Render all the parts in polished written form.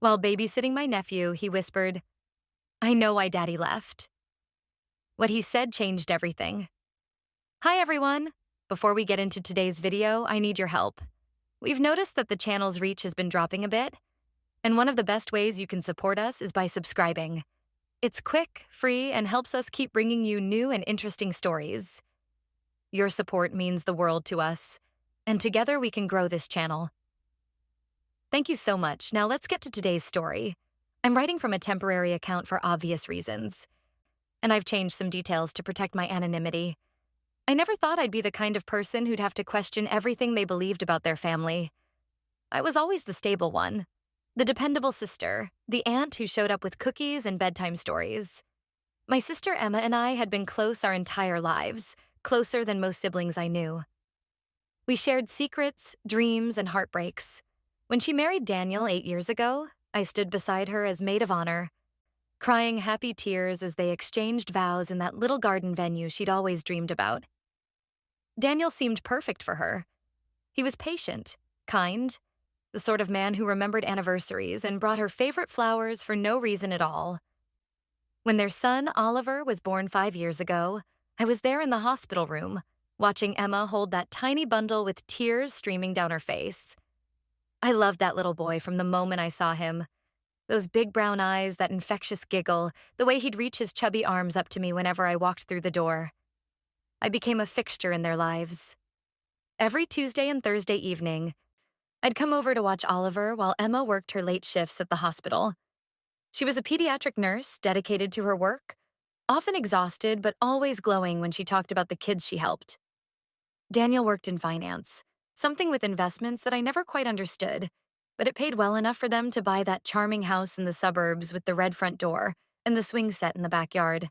While babysitting my nephew, he whispered, "I know why Daddy left." What he said changed everything. Hi everyone! Before we get into today's video, I need your help. We've noticed that the channel's reach has been dropping a bit, and one of the best ways you can support us is by subscribing. It's quick, free, and helps us keep bringing you new and interesting stories. Your support means the world to us, and together we can grow this channel. Thank you so much. Now let's get to today's story. I'm writing from a temporary account for obvious reasons, and I've changed some details to protect my anonymity. I never thought I'd be the kind of person who'd have to question everything they believed about their family. I was always the stable one, the dependable sister, the aunt who showed up with cookies and bedtime stories. My sister Emma and I had been close our entire lives, closer than most siblings I knew. We shared secrets, dreams, and heartbreaks. When she married Daniel 8 years ago, I stood beside her as maid of honor, crying happy tears as they exchanged vows in that little garden venue she'd always dreamed about. Daniel seemed perfect for her. He was patient, kind, the sort of man who remembered anniversaries and brought her favorite flowers for no reason at all. When their son, Oliver, was born 5 years ago, I was there in the hospital room, watching Emma hold that tiny bundle with tears streaming down her face. I loved that little boy from the moment I saw him. Those big brown eyes, that infectious giggle, the way he'd reach his chubby arms up to me whenever I walked through the door. I became a fixture in their lives. Every Tuesday and Thursday evening, I'd come over to watch Oliver while Emma worked her late shifts at the hospital. She was a pediatric nurse dedicated to her work, often exhausted but always glowing when she talked about the kids she helped. Daniel worked in finance, something with investments that I never quite understood, but it paid well enough for them to buy that charming house in the suburbs with the red front door and the swing set in the backyard.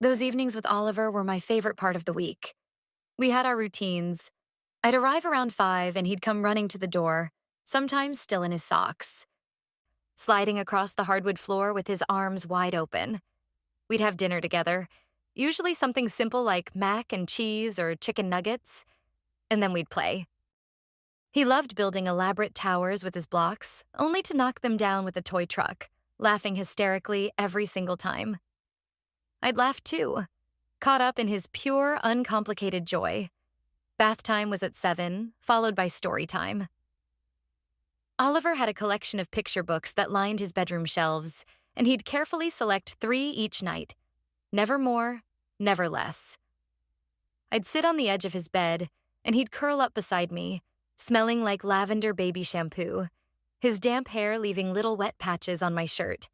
Those evenings with Oliver were my favorite part of the week. We had our routines. I'd arrive around 5 and he'd come running to the door, sometimes still in his socks, sliding across the hardwood floor with his arms wide open. We'd have dinner together, usually something simple like mac and cheese or chicken nuggets, and then we'd play. He loved building elaborate towers with his blocks, only to knock them down with a toy truck, laughing hysterically every single time. I'd laugh too, caught up in his pure, uncomplicated joy. Bath time was at 7, followed by story time. Oliver had a collection of picture books that lined his bedroom shelves, and he'd carefully select 3 each night. Never more, never less. I'd sit on the edge of his bed, and he'd curl up beside me, smelling like lavender baby shampoo, his damp hair leaving little wet patches on my shirt.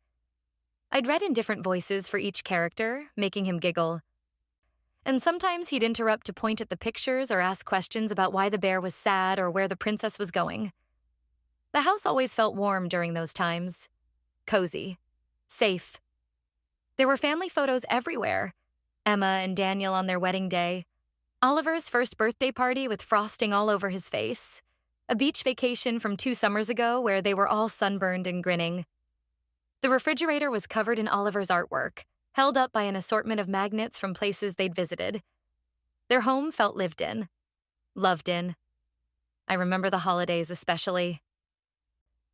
I'd read in different voices for each character, making him giggle. And sometimes he'd interrupt to point at the pictures or ask questions about why the bear was sad or where the princess was going. The house always felt warm during those times. Cozy. Safe. There were family photos everywhere. Emma and Daniel on their wedding day, Oliver's first birthday party with frosting all over his face, a beach vacation from 2 summers ago where they were all sunburned and grinning. The refrigerator was covered in Oliver's artwork, held up by an assortment of magnets from places they'd visited. Their home felt lived in, loved in. I remember the holidays especially.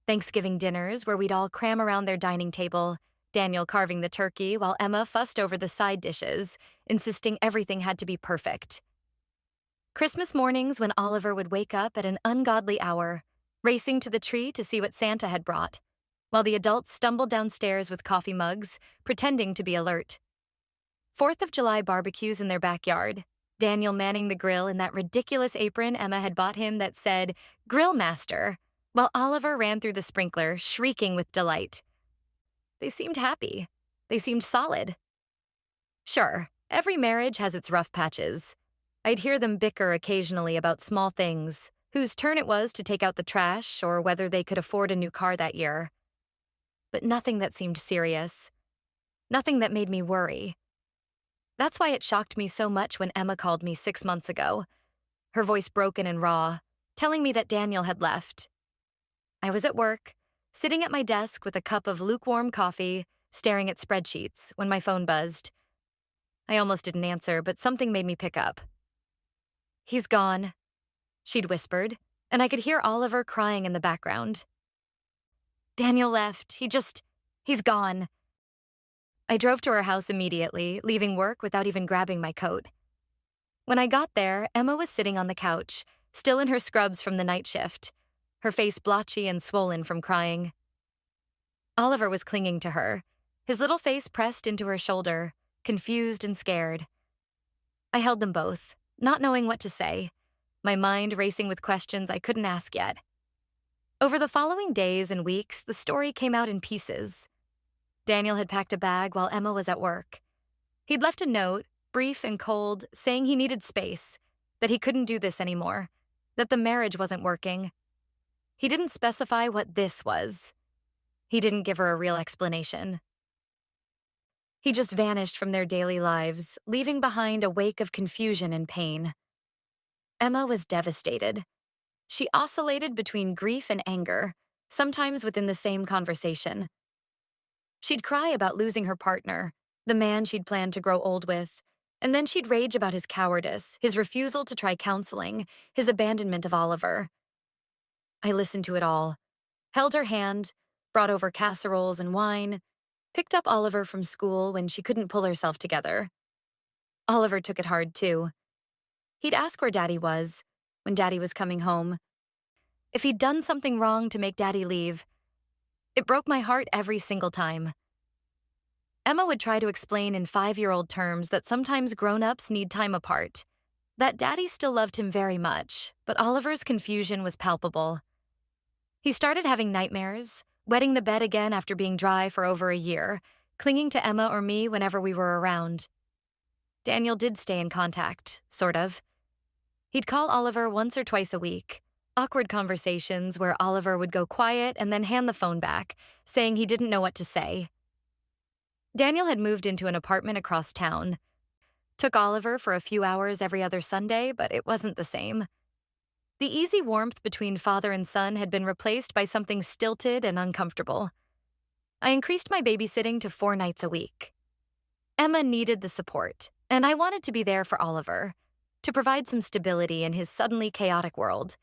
Thanksgiving dinners where we'd all cram around their dining table, Daniel carving the turkey while Emma fussed over the side dishes, insisting everything had to be perfect. Christmas mornings when Oliver would wake up at an ungodly hour, racing to the tree to see what Santa had brought, while the adults stumbled downstairs with coffee mugs, pretending to be alert. 4th of July barbecues in their backyard, Daniel manning the grill in that ridiculous apron Emma had bought him that said, "Grill Master," while Oliver ran through the sprinkler, shrieking with delight. They seemed happy. They seemed solid. Sure, every marriage has its rough patches. I'd hear them bicker occasionally about small things, whose turn it was to take out the trash or whether they could afford a new car that year. But nothing that seemed serious. Nothing that made me worry. That's why it shocked me so much when Emma called me 6 months ago, her voice broken and raw, telling me that Daniel had left. I was at work, sitting at my desk with a cup of lukewarm coffee, staring at spreadsheets when my phone buzzed. I almost didn't answer, but something made me pick up. "He's gone," she'd whispered, and I could hear Oliver crying in the background. Daniel left. He's gone. I drove to her house immediately, leaving work without even grabbing my coat. When I got there, Emma was sitting on the couch, still in her scrubs from the night shift, her face blotchy and swollen from crying. Oliver was clinging to her, his little face pressed into her shoulder, confused and scared. I held them both, not knowing what to say, my mind racing with questions I couldn't ask yet. Over the following days and weeks, the story came out in pieces. Daniel had packed a bag while Emma was at work. He'd left a note, brief and cold, saying he needed space, that he couldn't do this anymore, that the marriage wasn't working. He didn't specify what this was. He didn't give her a real explanation. He just vanished from their daily lives, leaving behind a wake of confusion and pain. Emma was devastated. She oscillated between grief and anger, sometimes within the same conversation. She'd cry about losing her partner, the man she'd planned to grow old with, and then she'd rage about his cowardice, his refusal to try counseling, his abandonment of Oliver. I listened to it all, held her hand, brought over casseroles and wine, picked up Oliver from school when she couldn't pull herself together. Oliver took it hard, too. He'd ask where Daddy was, when Daddy was coming home, if he'd done something wrong to make Daddy leave. It broke my heart every single time. Emma would try to explain in 5-year-old terms that sometimes grown-ups need time apart, that Daddy still loved him very much, but Oliver's confusion was palpable. He started having nightmares, wetting the bed again after being dry for over a year, clinging to Emma or me whenever we were around. Daniel did stay in contact, sort of. He'd call Oliver once or twice a week, awkward conversations where Oliver would go quiet and then hand the phone back, saying he didn't know what to say. Daniel had moved into an apartment across town. Took Oliver for a few hours every other Sunday, but it wasn't the same. The easy warmth between father and son had been replaced by something stilted and uncomfortable. I increased my babysitting to 4 nights a week. Emma needed the support, and I wanted to be there for Oliver, to provide some stability in his suddenly chaotic world.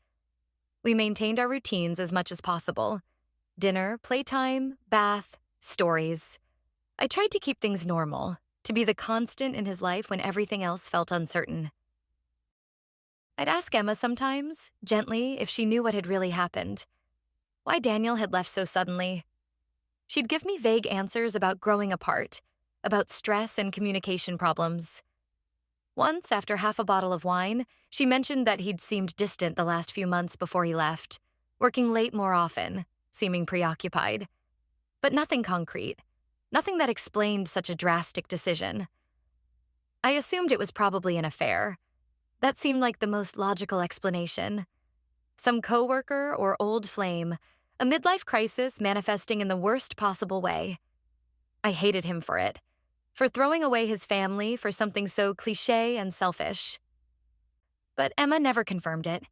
We maintained our routines as much as possible. Dinner, playtime, bath, stories. I tried to keep things normal, to be the constant in his life when everything else felt uncertain. I'd ask Emma sometimes, gently, if she knew what had really happened. Why Daniel had left so suddenly. She'd give me vague answers about growing apart, about stress and communication problems. Once, after half a bottle of wine, she mentioned that he'd seemed distant the last few months before he left, working late more often, seeming preoccupied. But nothing concrete, nothing that explained such a drastic decision. I assumed it was probably an affair. That seemed like the most logical explanation. Some coworker or old flame, a midlife crisis manifesting in the worst possible way. I hated him for it, for throwing away his family for something so cliché and selfish. But Emma never confirmed it,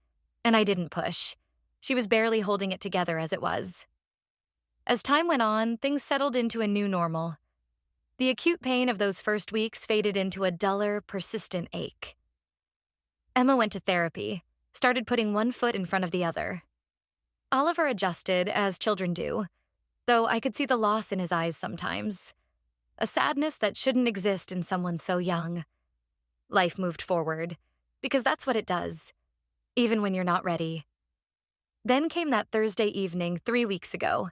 and I didn't push. She was barely holding it together as it was. As time went on, things settled into a new normal. The acute pain of those first weeks faded into a duller, persistent ache. Emma went to therapy, started putting one foot in front of the other. Oliver adjusted, as children do, though I could see the loss in his eyes sometimes. A sadness that shouldn't exist in someone so young. Life moved forward, because that's what it does, even when you're not ready. Then came that Thursday evening 3 weeks ago.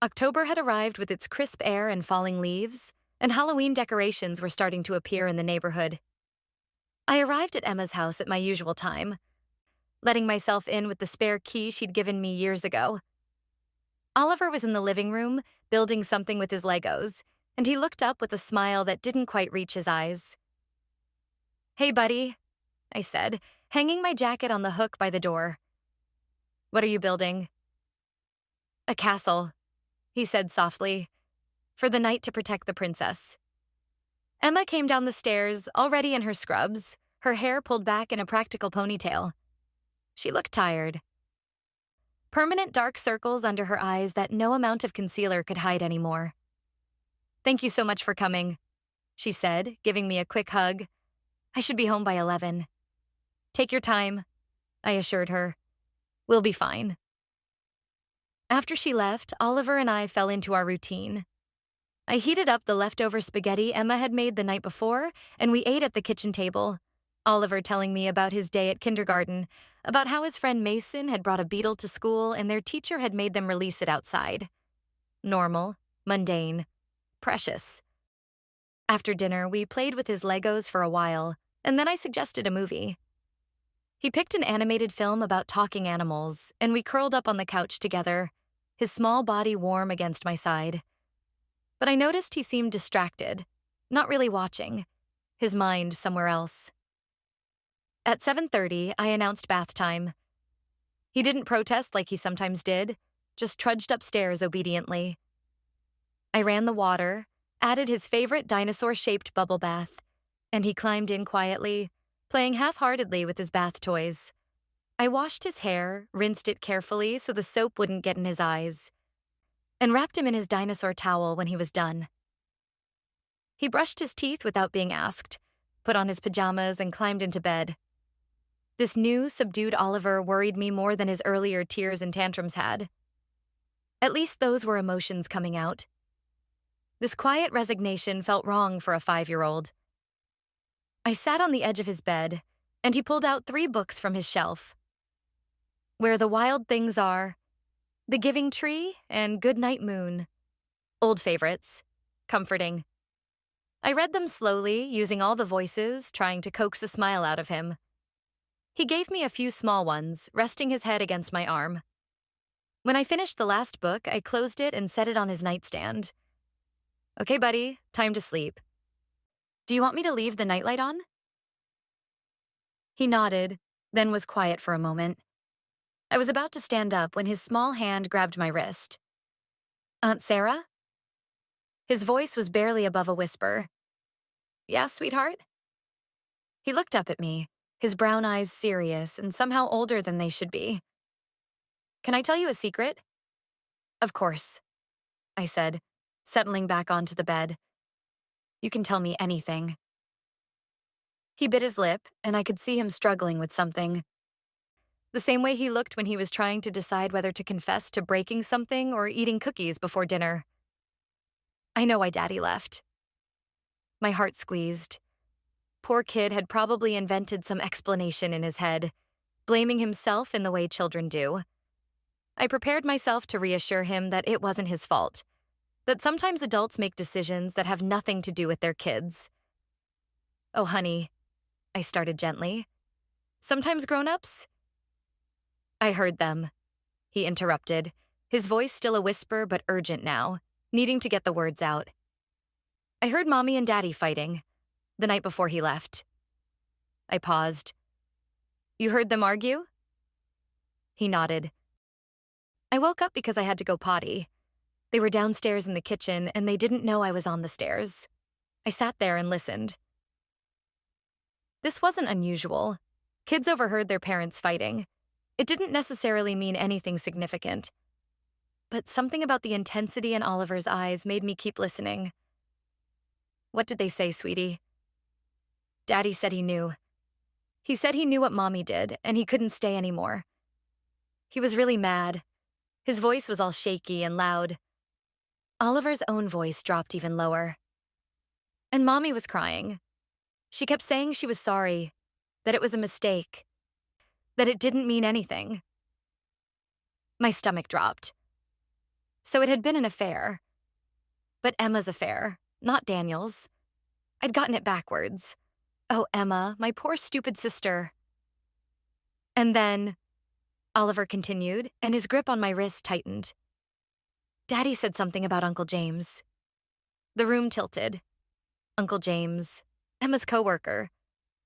October had arrived with its crisp air and falling leaves, and Halloween decorations were starting to appear in the neighborhood. I arrived at Emma's house at my usual time, letting myself in with the spare key she'd given me years ago. Oliver was in the living room, building something with his Legos, and he looked up with a smile that didn't quite reach his eyes. "Hey, buddy," I said, hanging my jacket on the hook by the door. "What are you building?" "A castle," he said softly, "for the night to protect the princess." Emma came down the stairs, already in her scrubs, her hair pulled back in a practical ponytail. She looked tired. Permanent dark circles under her eyes that no amount of concealer could hide anymore. "Thank you so much for coming," she said, giving me a quick hug. "I should be home by 11. "Take your time," I assured her. "We'll be fine." After she left, Oliver and I fell into our routine. I heated up the leftover spaghetti Emma had made the night before, and we ate at the kitchen table. Oliver telling me about his day at kindergarten, about how his friend Mason had brought a beetle to school and their teacher had made them release it outside. Normal, mundane, precious. After dinner, we played with his Legos for a while, and then I suggested a movie. He picked an animated film about talking animals, and we curled up on the couch together, his small body warm against my side. But I noticed he seemed distracted, not really watching, his mind somewhere else. At 7:30, I announced bath time. He didn't protest like he sometimes did, just trudged upstairs obediently. I ran the water, added his favorite dinosaur-shaped bubble bath, and he climbed in quietly, playing half-heartedly with his bath toys. I washed his hair, rinsed it carefully so the soap wouldn't get in his eyes, and wrapped him in his dinosaur towel when he was done. He brushed his teeth without being asked, put on his pajamas, and climbed into bed. This new, subdued Oliver worried me more than his earlier tears and tantrums had. At least those were emotions coming out. This quiet resignation felt wrong for a 5-year-old. I sat on the edge of his bed, and he pulled out 3 books from his shelf. Where the Wild Things Are, The Giving Tree, and Good Night Moon. Old favorites. Comforting. I read them slowly, using all the voices, trying to coax a smile out of him. He gave me a few small ones, resting his head against my arm. When I finished the last book, I closed it and set it on his nightstand. Okay, buddy, time to sleep. Do you want me to leave the nightlight on? He nodded, then was quiet for a moment. I was about to stand up when his small hand grabbed my wrist. Aunt Sarah? His voice was barely above a whisper. Yeah, sweetheart? He looked up at me, his brown eyes serious and somehow older than they should be. Can I tell you a secret? Of course, I said, settling back onto the bed. You can tell me anything. He bit his lip, and I could see him struggling with something. The same way he looked when he was trying to decide whether to confess to breaking something or eating cookies before dinner. I know why Daddy left. My heart squeezed. Poor kid had probably invented some explanation in his head, blaming himself in the way children do. I prepared myself to reassure him that it wasn't his fault, that sometimes adults make decisions that have nothing to do with their kids. Oh, honey, I started gently. Sometimes grown-ups? I heard them, he interrupted, his voice still a whisper but urgent now, needing to get the words out. I heard Mommy and Daddy fighting, the night before he left. I paused. You heard them argue? He nodded. I woke up because I had to go potty. They were downstairs in the kitchen, and they didn't know I was on the stairs. I sat there and listened. This wasn't unusual. Kids overheard their parents fighting. It didn't necessarily mean anything significant. But something about the intensity in Oliver's eyes made me keep listening. What did they say, sweetie? Daddy said he knew. He said he knew what Mommy did, and he couldn't stay anymore. He was really mad. His voice was all shaky and loud. Oliver's own voice dropped even lower. And Mommy was crying. She kept saying she was sorry, that it was a mistake, that it didn't mean anything. My stomach dropped. So it had been an affair. But Emma's affair, not Daniel's. I'd gotten it backwards. Oh, Emma, my poor stupid sister. And then, Oliver continued, and his grip on my wrist tightened. Daddy said something about Uncle James. The room tilted. Uncle James, Emma's coworker.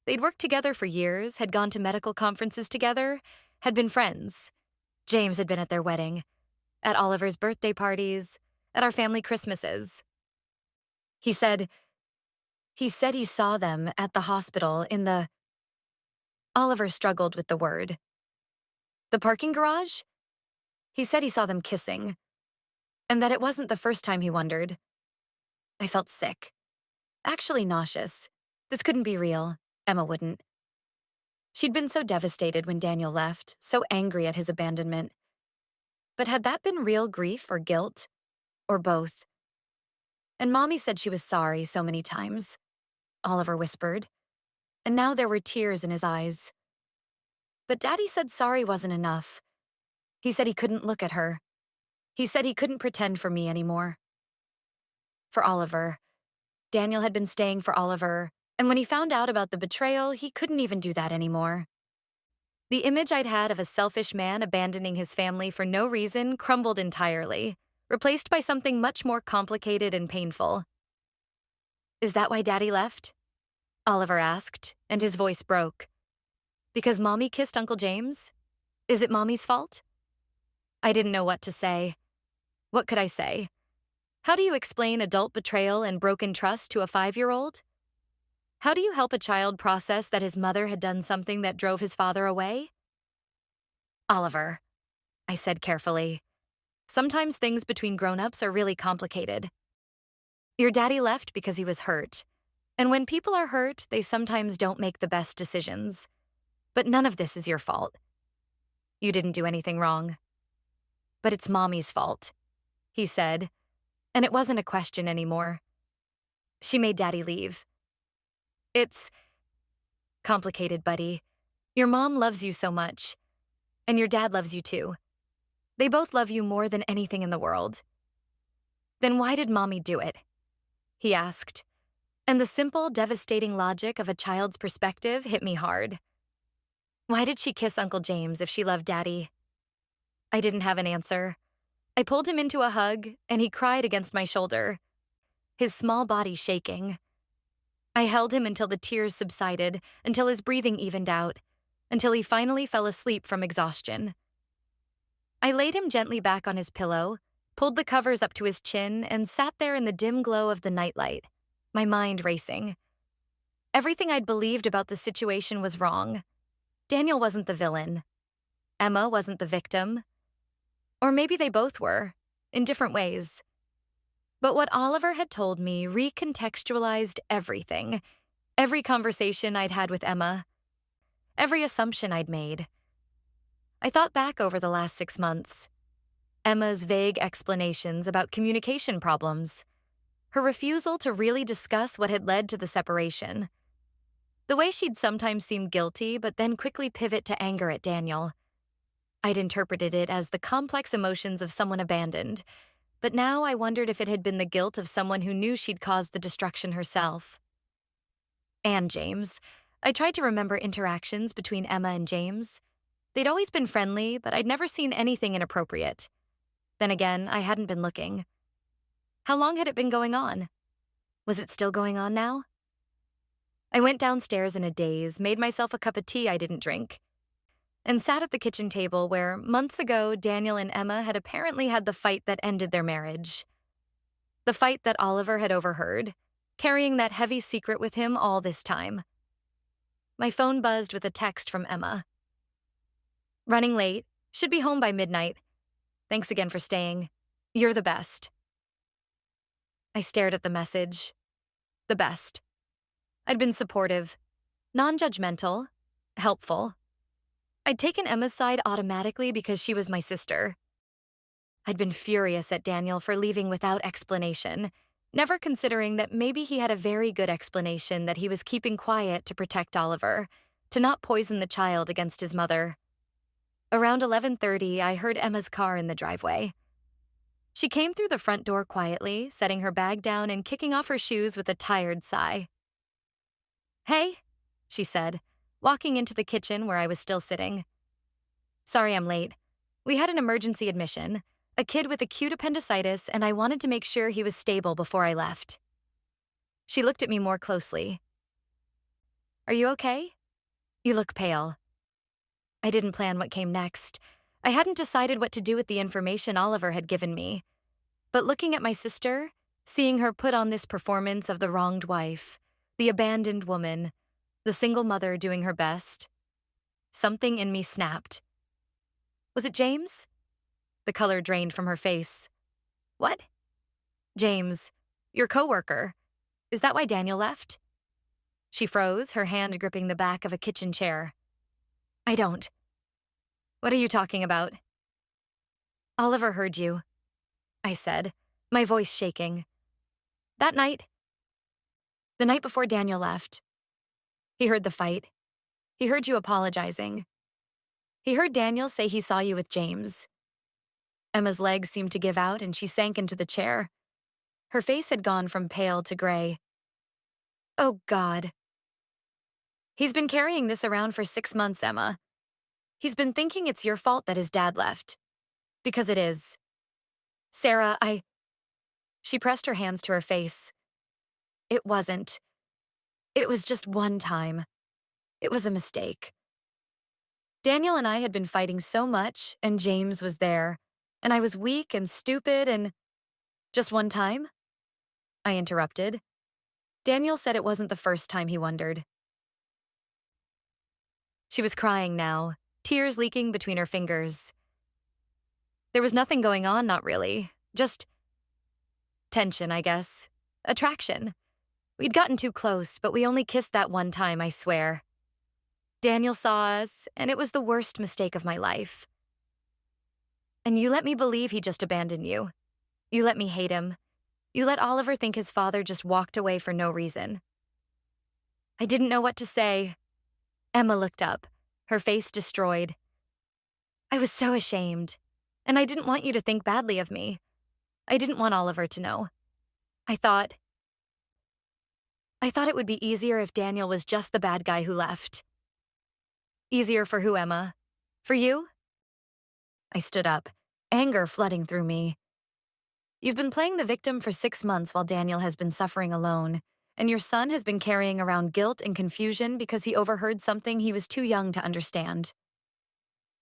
They'd worked together for years, had gone to medical conferences together, had been friends. James had been at their wedding, at Oliver's birthday parties, at our family Christmases. He said he saw them at the hospital in the... Oliver struggled with the word. The parking garage? He said he saw them kissing, and that it wasn't the first time he wondered. I felt sick. Actually nauseous. This couldn't be real. Emma wouldn't. She'd been so devastated when Daniel left, so angry at his abandonment. But had that been real grief or guilt? Or both? And Mommy said she was sorry so many times, Oliver whispered, and now there were tears in his eyes. But Daddy said sorry wasn't enough. He said he couldn't look at her. He said he couldn't pretend for me anymore. For Oliver. Daniel had been staying for Oliver, and when he found out about the betrayal, he couldn't even do that anymore. The image I'd had of a selfish man abandoning his family for no reason crumbled entirely, replaced by something much more complicated and painful. Is that why Daddy left? Oliver asked, and his voice broke. Because Mommy kissed Uncle James? Is it Mommy's fault? I didn't know what to say. What could I say? How do you explain adult betrayal and broken trust to a 5-year-old? How do you help a child process that his mother had done something that drove his father away? Oliver, I said carefully. Sometimes things between grown-ups are really complicated. Your daddy left because he was hurt. And when people are hurt, they sometimes don't make the best decisions. But none of this is your fault. You didn't do anything wrong. But it's Mommy's fault, he said, and it wasn't a question anymore. She made Daddy leave. It's complicated, buddy. Your mom loves you so much, and your dad loves you too. They both love you more than anything in the world. Then why did Mommy do it? He asked, and the simple, devastating logic of a child's perspective hit me hard. Why did she kiss Uncle James if she loved Daddy? I didn't have an answer. I pulled him into a hug, and he cried against my shoulder, his small body shaking. I held him until the tears subsided, until his breathing evened out, until he finally fell asleep from exhaustion. I laid him gently back on his pillow, pulled the covers up to his chin, and sat there in the dim glow of the nightlight, my mind racing. Everything I'd believed about the situation was wrong. Daniel wasn't the villain. Emma wasn't the victim. Or maybe they both were, in different ways. But what Oliver had told me recontextualized everything, every conversation I'd had with Emma, every assumption I'd made. I thought back over the last 6 months. Emma's vague explanations about communication problems, her refusal to really discuss what had led to the separation, the way she'd sometimes seem guilty but then quickly pivot to anger at Daniel. I'd interpreted it as the complex emotions of someone abandoned, but now I wondered if it had been the guilt of someone who knew she'd caused the destruction herself. And James. I tried to remember interactions between Emma and James. They'd always been friendly, but I'd never seen anything inappropriate. Then again, I hadn't been looking. How long had it been going on? Was it still going on now? I went downstairs in a daze, made myself a cup of tea I didn't drink, and sat at the kitchen table where, months ago, Daniel and Emma had apparently had the fight that ended their marriage. The fight that Oliver had overheard, carrying that heavy secret with him all this time. My phone buzzed with a text from Emma. Running late, should be home by midnight. Thanks again for staying. You're the best. I stared at the message. The best. I'd been supportive, non-judgmental, helpful. I'd taken Emma's side automatically because she was my sister. I'd been furious at Daniel for leaving without explanation, never considering that maybe he had a very good explanation that he was keeping quiet to protect Oliver, to not poison the child against his mother. Around 11:30, I heard Emma's car in the driveway. She came through the front door quietly, setting her bag down and kicking off her shoes with a tired sigh. Hey, she said, walking into the kitchen where I was still sitting. Sorry I'm late. We had an emergency admission, a kid with acute appendicitis, and I wanted to make sure he was stable before I left. She looked at me more closely. Are you okay? You look pale. I didn't plan what came next. I hadn't decided what to do with the information Oliver had given me. But looking at my sister, seeing her put on this performance of the wronged wife, the abandoned woman, the single mother doing her best, something in me snapped. Was it James? The color drained from her face. What? James, your coworker. Is that why Daniel left? She froze, her hand gripping the back of a kitchen chair. I don't. What are you talking about? Oliver heard you, I said, my voice shaking. That night, the night before Daniel left, he heard the fight. He heard you apologizing. He heard Daniel say he saw you with James. Emma's legs seemed to give out and she sank into the chair. Her face had gone from pale to gray. Oh, God. He's been carrying this around for 6 months, Emma. He's been thinking it's your fault that his dad left. Because it is. Sarah, She pressed her hands to her face. It wasn't. It was just one time. It was a mistake. Daniel and I had been fighting so much, and James was there, and I was weak and stupid and… Just one time? I interrupted. Daniel said it wasn't the first time he wondered. She was crying now, tears leaking between her fingers. There was nothing going on, not really. Just tension, I guess. Attraction. We'd gotten too close, but we only kissed that one time, I swear. Daniel saw us, and it was the worst mistake of my life. And you let me believe he just abandoned you. You let me hate him. You let Oliver think his father just walked away for no reason. I didn't know what to say. Emma looked up, her face destroyed. I was so ashamed, and I didn't want you to think badly of me. I didn't want Oliver to know. I thought it would be easier if Daniel was just the bad guy who left. Easier for who, Emma? For you? I stood up, anger flooding through me. You've been playing the victim for 6 months while Daniel has been suffering alone, and your son has been carrying around guilt and confusion because he overheard something he was too young to understand.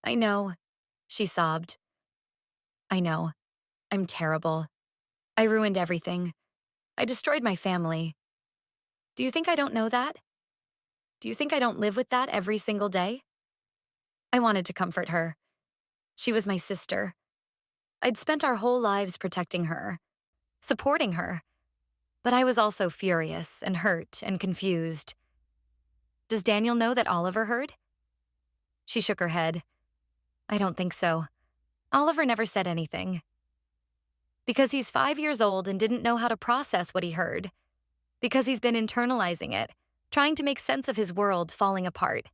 I know, she sobbed. I know. I'm terrible. I ruined everything. I destroyed my family. Do you think I don't know that? Do you think I don't live with that every single day? I wanted to comfort her. She was my sister. I'd spent our whole lives protecting her, supporting her. But I was also furious and hurt and confused. Does Daniel know that Oliver heard? She shook her head. I don't think so. Oliver never said anything. Because he's 5 years old and didn't know how to process what he heard. Because he's been internalizing it, trying to make sense of his world falling apart.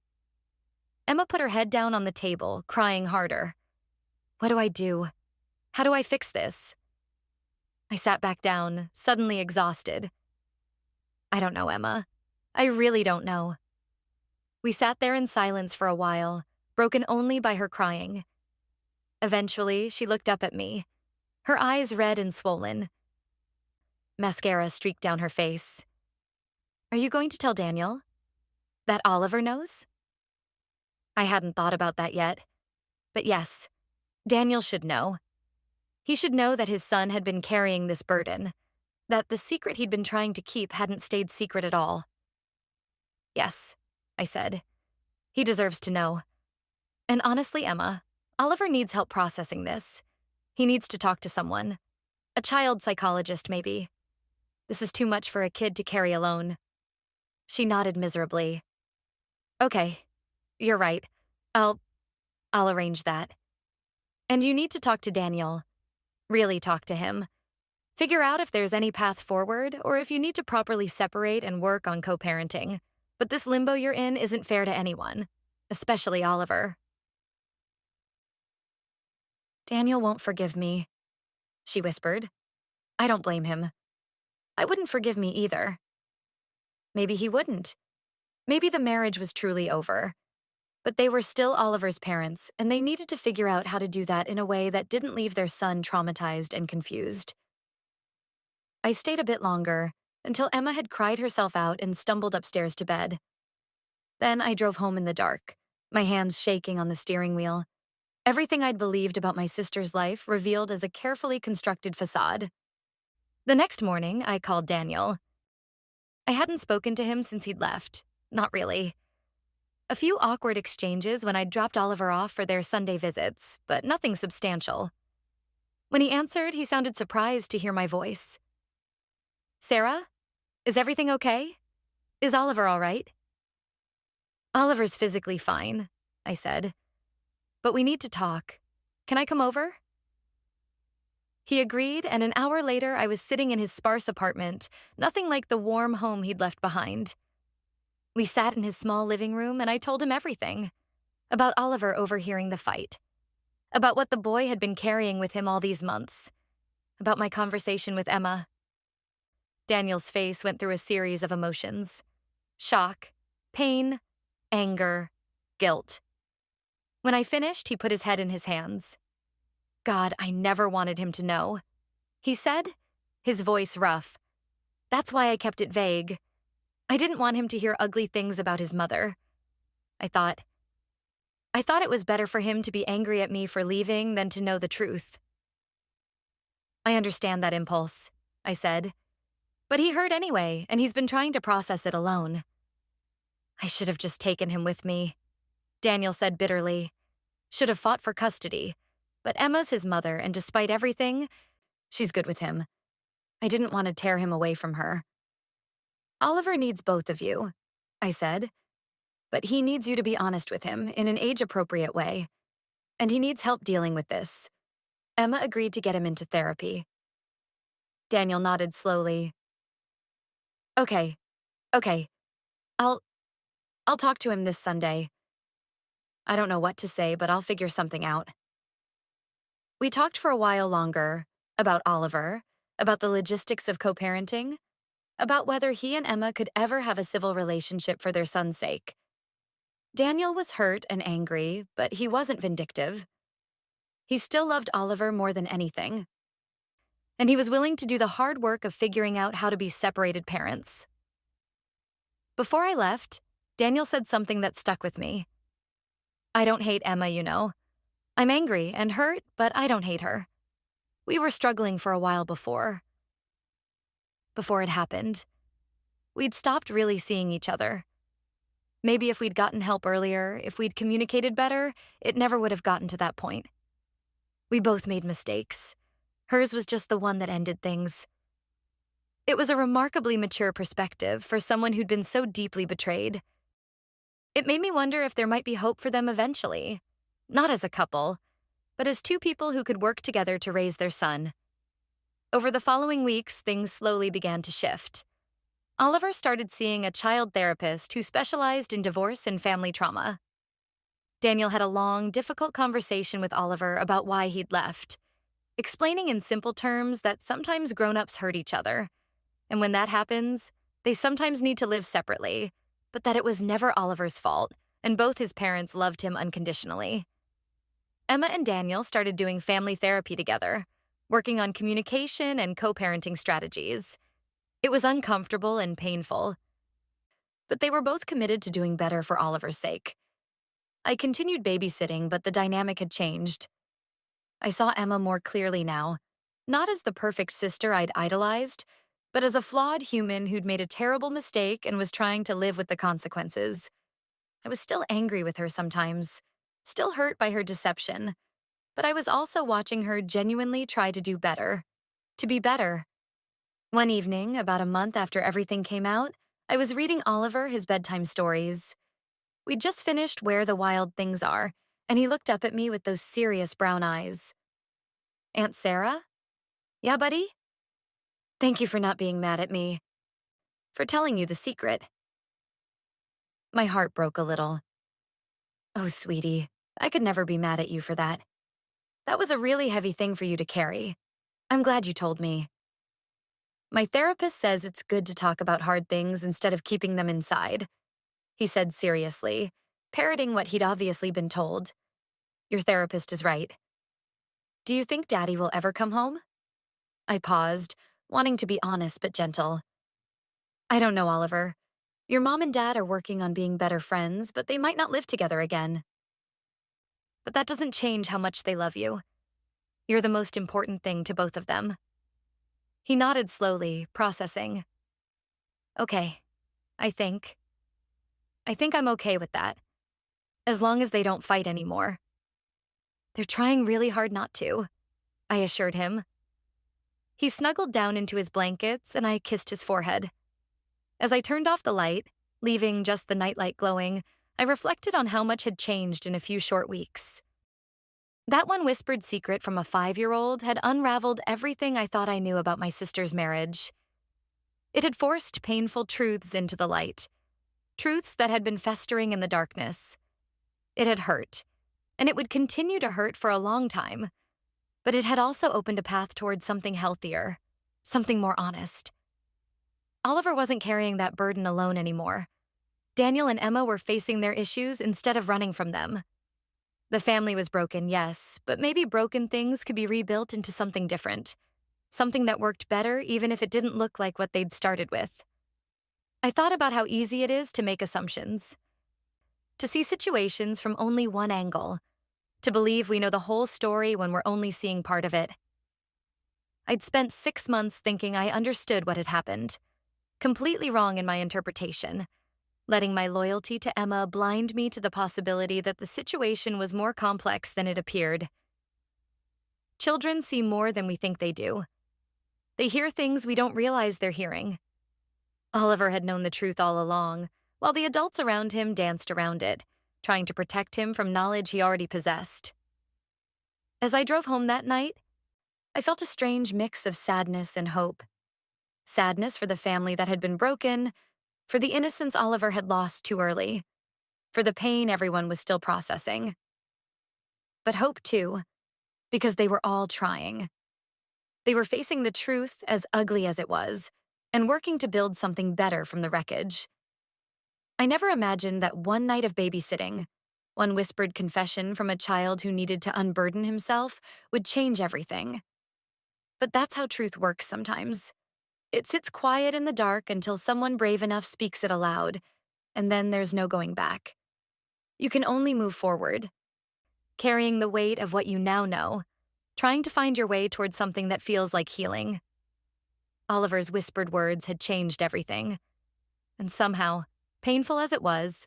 Emma put her head down on the table, crying harder. What do I do? How do I fix this? I sat back down, suddenly exhausted. I don't know, Emma. I really don't know. We sat there in silence for a while, broken only by her crying. Eventually, she looked up at me, her eyes red and swollen. Mascara streaked down her face. Are you going to tell Daniel? That Oliver knows? I hadn't thought about that yet. But yes, Daniel should know. He should know that his son had been carrying this burden, that the secret he'd been trying to keep hadn't stayed secret at all. Yes, I said. He deserves to know. And honestly, Emma, Oliver needs help processing this. He needs to talk to someone. A child psychologist, maybe. This is too much for a kid to carry alone. She nodded miserably. Okay, you're right. I'll arrange that. And you need to talk to Daniel. Really talk to him. Figure out if there's any path forward or if you need to properly separate and work on co-parenting. But this limbo you're in isn't fair to anyone, especially Oliver. Daniel won't forgive me, she whispered. I don't blame him. I wouldn't forgive me either. Maybe he wouldn't. Maybe the marriage was truly over. But they were still Oliver's parents, and they needed to figure out how to do that in a way that didn't leave their son traumatized and confused. I stayed a bit longer, until Emma had cried herself out and stumbled upstairs to bed. Then I drove home in the dark, my hands shaking on the steering wheel. Everything I'd believed about my sister's life revealed as a carefully constructed facade. The next morning, I called Daniel. I hadn't spoken to him since he'd left. Not really. A few awkward exchanges when I'd dropped Oliver off for their Sunday visits, but nothing substantial. When he answered, he sounded surprised to hear my voice. Sarah? Is everything okay? Is Oliver all right? Oliver's physically fine, I said. But we need to talk. Can I come over? He agreed, and an hour later I was sitting in his sparse apartment, nothing like the warm home he'd left behind. We sat in his small living room, and I told him everything. About Oliver overhearing the fight. About what the boy had been carrying with him all these months. About my conversation with Emma. Daniel's face went through a series of emotions. Shock, pain, anger, guilt. When I finished, he put his head in his hands. God, I never wanted him to know. He said, his voice rough. That's why I kept it vague. I didn't want him to hear ugly things about his mother. I thought it was better for him to be angry at me for leaving than to know the truth. I understand that impulse, I said. But he hurt anyway, and he's been trying to process it alone. I should have just taken him with me, Daniel said bitterly. Should have fought for custody. But Emma's his mother, and despite everything, she's good with him. I didn't want to tear him away from her. Oliver needs both of you, I said. But he needs you to be honest with him in an age-appropriate way. And he needs help dealing with this. Emma agreed to get him into therapy. Daniel nodded slowly. Okay. I'll talk to him this Sunday. I don't know what to say, but I'll figure something out. We talked for a while longer, about Oliver, about the logistics of co-parenting, about whether he and Emma could ever have a civil relationship for their son's sake. Daniel was hurt and angry, but he wasn't vindictive. He still loved Oliver more than anything. And he was willing to do the hard work of figuring out how to be separated parents. Before I left, Daniel said something that stuck with me. I don't hate Emma, you know. I'm angry and hurt, but I don't hate her. We were struggling for a while before it happened. We'd stopped really seeing each other. Maybe if we'd gotten help earlier, if we'd communicated better, it never would have gotten to that point. We both made mistakes. Hers was just the one that ended things. It was a remarkably mature perspective for someone who'd been so deeply betrayed. It made me wonder if there might be hope for them eventually. Not as a couple, but as two people who could work together to raise their son. Over the following weeks, things slowly began to shift. Oliver started seeing a child therapist who specialized in divorce and family trauma. Daniel had a long, difficult conversation with Oliver about why he'd left, explaining in simple terms that sometimes grown-ups hurt each other, and when that happens, they sometimes need to live separately, but that it was never Oliver's fault, and both his parents loved him unconditionally. Emma and Daniel started doing family therapy together, working on communication and co-parenting strategies. It was uncomfortable and painful, but they were both committed to doing better for Oliver's sake. I continued babysitting, but the dynamic had changed. I saw Emma more clearly now, not as the perfect sister I'd idolized, but as a flawed human who'd made a terrible mistake and was trying to live with the consequences. I was still angry with her sometimes, still hurt by her deception, but I was also watching her genuinely try to do better, to be better. One evening, about a month after everything came out, I was reading Oliver his bedtime stories. We'd just finished Where the Wild Things Are, and he looked up at me with those serious brown eyes. Aunt Sarah? Yeah, buddy? Thank you for not being mad at me. For telling you the secret. My heart broke a little. Oh, sweetie, I could never be mad at you for that. That was a really heavy thing for you to carry. I'm glad you told me. My therapist says it's good to talk about hard things instead of keeping them inside, he said seriously, parroting what he'd obviously been told. Your therapist is right. Do you think Daddy will ever come home? I paused, wanting to be honest but gentle. I don't know, Oliver. Your mom and dad are working on being better friends, but they might not live together again. But that doesn't change how much they love you. You're the most important thing to both of them. He nodded slowly, processing. Okay, I think I'm okay with that, as long as they don't fight anymore. They're trying really hard not to, I assured him. He snuggled down into his blankets and I kissed his forehead. As I turned off the light, leaving just the nightlight glowing, I reflected on how much had changed in a few short weeks. That one whispered secret from a 5-year-old had unraveled everything I thought I knew about my sister's marriage. It had forced painful truths into the light, truths that had been festering in the darkness. It had hurt, and it would continue to hurt for a long time, but it had also opened a path towards something healthier, something more honest. Oliver wasn't carrying that burden alone anymore. Daniel and Emma were facing their issues instead of running from them. The family was broken, yes, but maybe broken things could be rebuilt into something different, something that worked better even if it didn't look like what they'd started with. I thought about how easy it is to make assumptions, to see situations from only one angle, to believe we know the whole story when we're only seeing part of it. I'd spent 6 months thinking I understood what had happened, completely wrong in my interpretation, letting my loyalty to Emma blind me to the possibility that the situation was more complex than it appeared. Children see more than we think they do. They hear things we don't realize they're hearing. Oliver had known the truth all along, while the adults around him danced around it, trying to protect him from knowledge he already possessed. As I drove home that night, I felt a strange mix of sadness and hope. Sadness for the family that had been broken, for the innocence Oliver had lost too early, for the pain everyone was still processing. But hope too, because they were all trying. They were facing the truth, as ugly as it was, and working to build something better from the wreckage. I never imagined that one night of babysitting, one whispered confession from a child who needed to unburden himself, would change everything. But that's how truth works sometimes. It sits quiet in the dark until someone brave enough speaks it aloud, and then there's no going back. You can only move forward, carrying the weight of what you now know, trying to find your way towards something that feels like healing. Oliver's whispered words had changed everything. And somehow, painful as it was,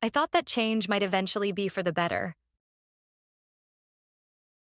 I thought that change might eventually be for the better.